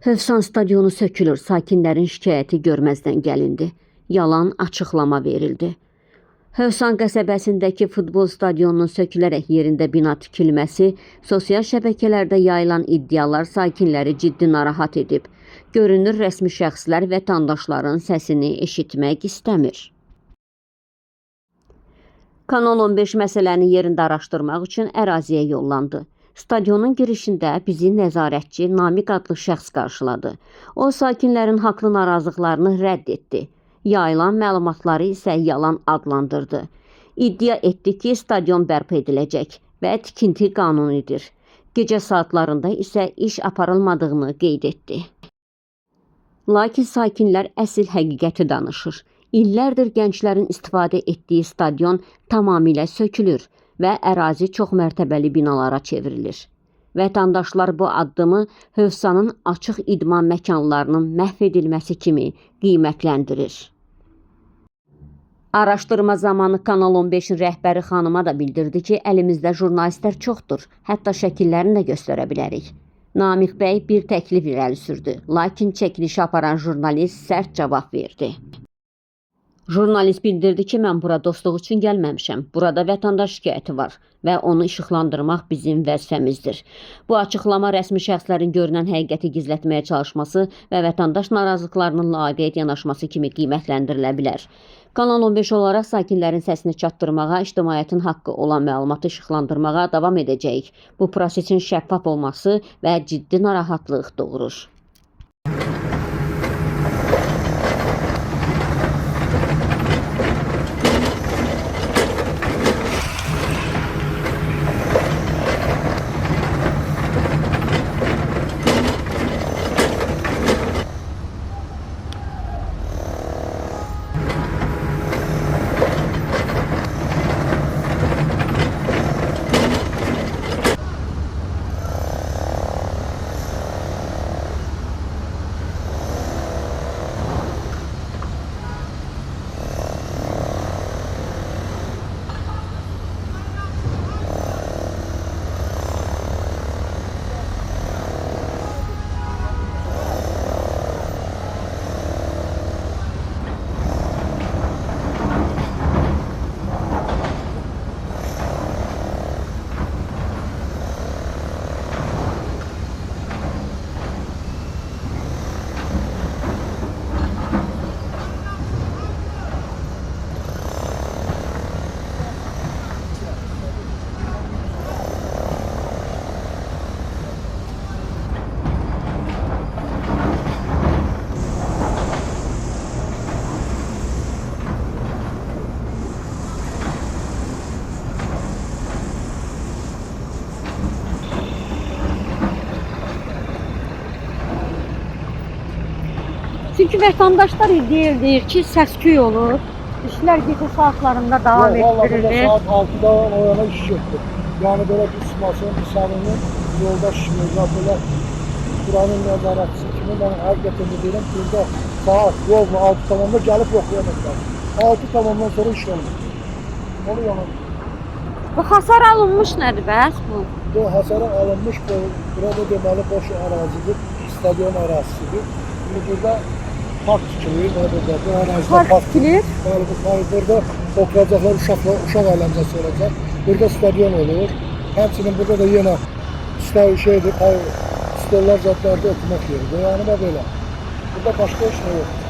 Hövsan stadionu sökülür, sakinlərin şikayəti görməzdən gəlindi. Yalan açıqlama verildi. Hövsan qəsəbəsindəki futbol stadionunun sökülərək yerində bina tikilməsi, sosial şəbəkələrdə yayılan iddialar sakinləri ciddi narahat edib. Görünür, rəsmi şəxslər vətəndaşların səsini eşitmək istəmir. Kanal 15 məsələni yerində araşdırmaq üçün əraziyə yollandı. Stadionun girişində bizi nəzarətçi Namiq adlı şəxs qarşıladı. O, sakinlərin haqlı narazılıqlarını rədd etdi. Yayılan məlumatları isə yalan adlandırdı. İddia etdi ki, stadion bərpa ediləcək və tikinti qanunidir. Gecə saatlarında isə iş aparılmadığını qeyd etdi. Lakin sakinlər əsl həqiqəti danışır. İllərdir gənclərin istifadə etdiyi stadion tamamilə sökülür və ərazi çoxmərtəbəli binalara çevrilir. Vətəndaşlar bu addımı Hövsanın açıq idman məkanlarının məhv edilməsi kimi qiymətləndirir. Araşdırma zamanı Kanal 15-in rəhbəri xanıma da bildirdi ki, əlimizdə jurnalistlər çoxdur, hətta şəkillərini də göstərə bilərik. Namiq bəy bir təklif irəli sürdü, lakin çəkilişi aparan jurnalist sərt cavab verdi. Jurnalist bildirdi ki, mən bura dostluq üçün gəlməmişəm. Burada vətəndaş şikayəti var və onu işıqlandırmaq bizim vəzifəmizdir. Bu açıqlama rəsmi şəxslərin görünən həqiqəti gizlətməyə çalışması və vətəndaş narazılıqlarının laqeyd yanaşması kimi qiymətləndirilə bilər. Kanal 15 olaraq sakinlərin səsini çatdırmağa, ictimaiyyətin haqqı olan məlumatı işıqlandırmağa davam edəcəyik. Bu prosesin şəffaf olması və ciddi narahatlıq doğurur. Çünki vətəndaşlar deyir ki, səs-küy olur, işlər gecə saatlarında davam ettirilir. Saat 6'dan o yana iş yoktu. Yani böyle bir sımasın, bir samimi yolda şişmiyor. Böyle buranın nəzarətçisi kimi ben həqiqətən deyirəm, burada saat yol mu 6 tamamda gəlib yoxlayanırlar. 6 tamamdan sonra iş olmuş. Onu yanır. Bu hasar alınmış nədir bəs bu? Bu hasara alınmış, burada deməli boş arazidir, stadion arazisidir. Şimdi burada park tikilir, bu arazide park tikilir. Burada oturacaqlar, uşaq əyləncəsi olacaq. Burada stadion olur. Həmçinin burada da yenə stollar zadlarda oturmaq yeridir. Yani belə. Burada başqa iş nə yoxdur.